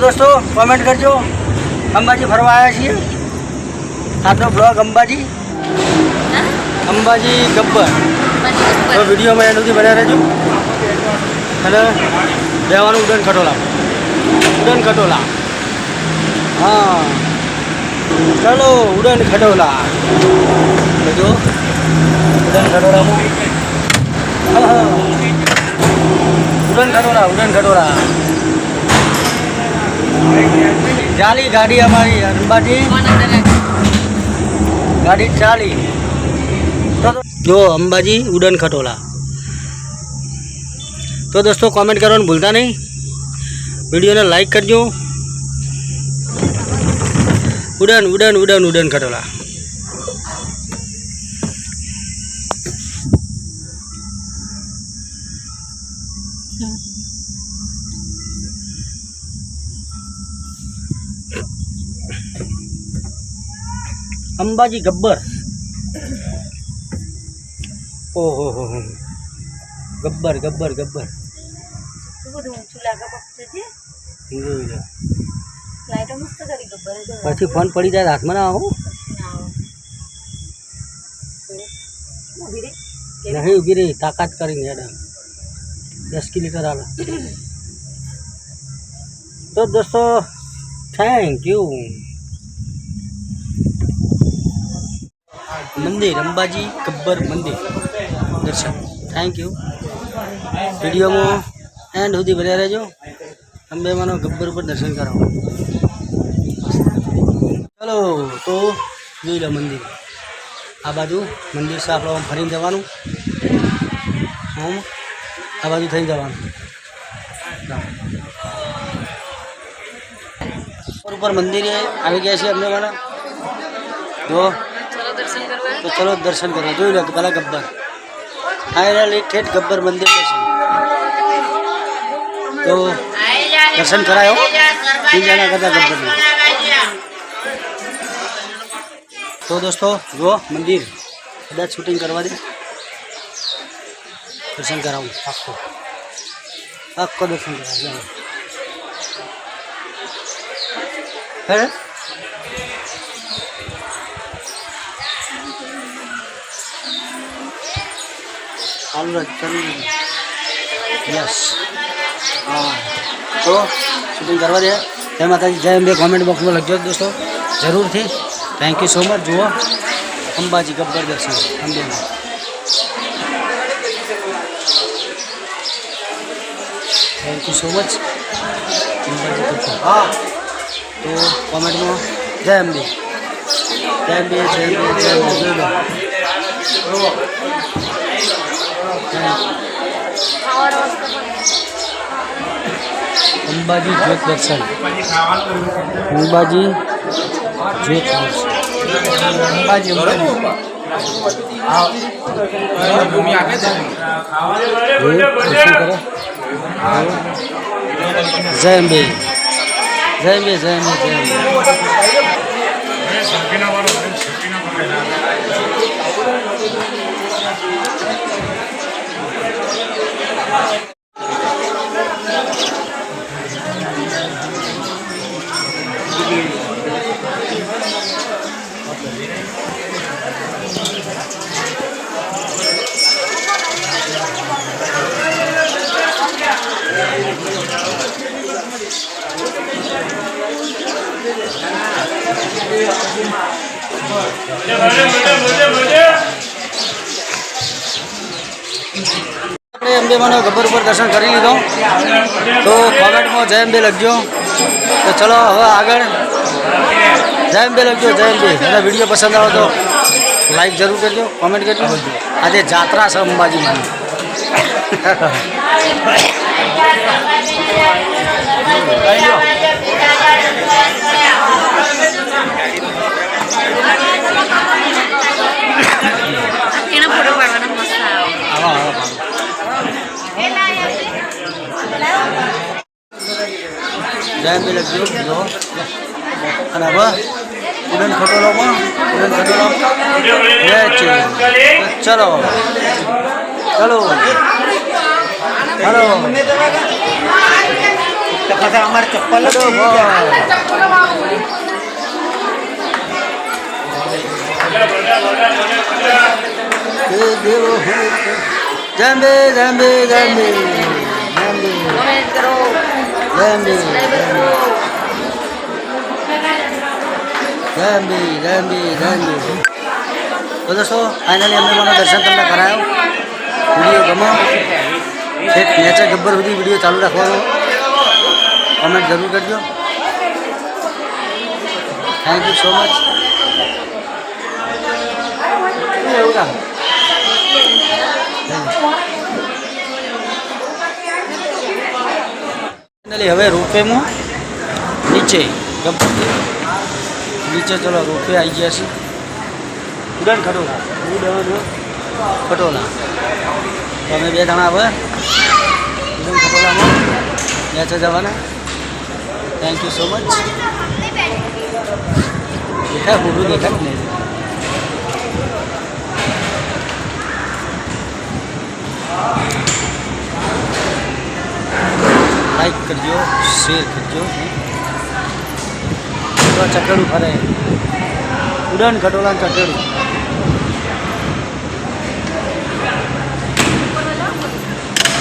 दोस्तों कमेंट करजो अंबाजी फरवा आया छे आपनो ब्लॉग अंबाजी गब्बर तो वीडियो में एंड सुधी बन्या रहेजो अने बेवानुं उड़न खटोला हाँ चलो उड़न खटोला तो जो उड़न खटोला उड़न खटोला चाली गाड़ी हमारी अंबाजी गाड़ी चाली तो जो अंबाजी उड़न खटोला। तो दोस्तों कमेंट करवानुं भूलता नहीं, वीडियो ने लाइक करजो। उड़न उड़न उड़न उड़न खटोला। अंबाजी गब्बर ओहो हो गब्बर गब्बर गब्बर પછી ફોન પડી જાય હાથમાં ના આવો નહીં ઊભી રહી તાકાત કરીને હેડા 10 કિલોમીટર હાલો। તો દોસ્તો થેન્ક યુ। मंदिर अंबाजी गब्बर मंदिर दर्शन थैंक यू। वीडियो में एंड सुधी बन्या रहेजो। अंबे मानो गब्बर पर दर्शन कराओ। चलो तो जोई लो मंदिर आ बाजू मंदिर से आप फरी जवानुं हम आ बाजू थई जवानुं ऊपर मंदिर है आई गया छे अमे मानो जो तो चलो दर्शन करो। जो लो पहला गब्बर फाइनली ठेठ गब्बर मंदिर दर्शन तो दर्शन करायो तीन जना करता गब्बर में। तो दोस्तों जो मंदिर कदाच शूटिंग करवा दे दर्शन कराऊँ आपको दर्शन करा है। यस हाँ तो शूटिंग करवा दे। जय माता जी जय अंबे कमेंट बॉक्स में लग दोस्तों जरूर थी। Thank you so much. जुओ अंबाजी गब्बर दर्शन अंबे में। Thank you so much Ambaji Gabbar. हाँ तो कमेंट में जय अंबे जय अंबे जय अंबे जय अंबे। अंबाजी ज्योत दर्शन अंबाजी ज्योत दर्शन अंबाजी दर्शन करो। जय अंबे जय अंबे जय अंबे जय अंबे। अंबे मानो गब्बर पर दर्शन कर लीधो तो कमेंट में जय अंबे लखजो। तो चलो हवे आगे जय अंबे लखजो जय अंबे। अरे वीडियो पसंद आओ तो लाइक जरूर करजो कमेंट करजो। आज जात्रा है अंबाजी में जय अंबे लखजो जो અને હવે ઉડન ખટોલામાં ચલો ચલો हेलो પાછા અમારે ચપ્પલ જ નહીં. જંબે જંબે જંબે કમેન્ટ કરો, જંબે સબસ્ક્રાઇબ કરો. જંબે જંબે જંબે. તો દોસ્તો ફાઇનલી અમને મને દર્શન તમને કરાયો. વિડીયો ગમો એક નેચર ગબ્બર સુધી વિડીયો ચાલુ રાખવાનો. કમેન્ટ જરૂર કરજો. Thank you so much. એવું કામ ફાઇનલી હવે રોપવેમાં નીચે ગબ્બરથી નીચે ચલો રોપવે આવી ગયા છે. ઉડાન ખટોલા ખટોલા તો અમે બે જણા હવે ઉડાન ખટોલામાં નીચે જવાના. Thank you so much. દેખાય પૂરું દેખાય જ નહીં. લાઈક કરજો, શેર કરજો. તો ચકેડું ફરે ઉડાન ખટોલા ચકેડું.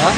હા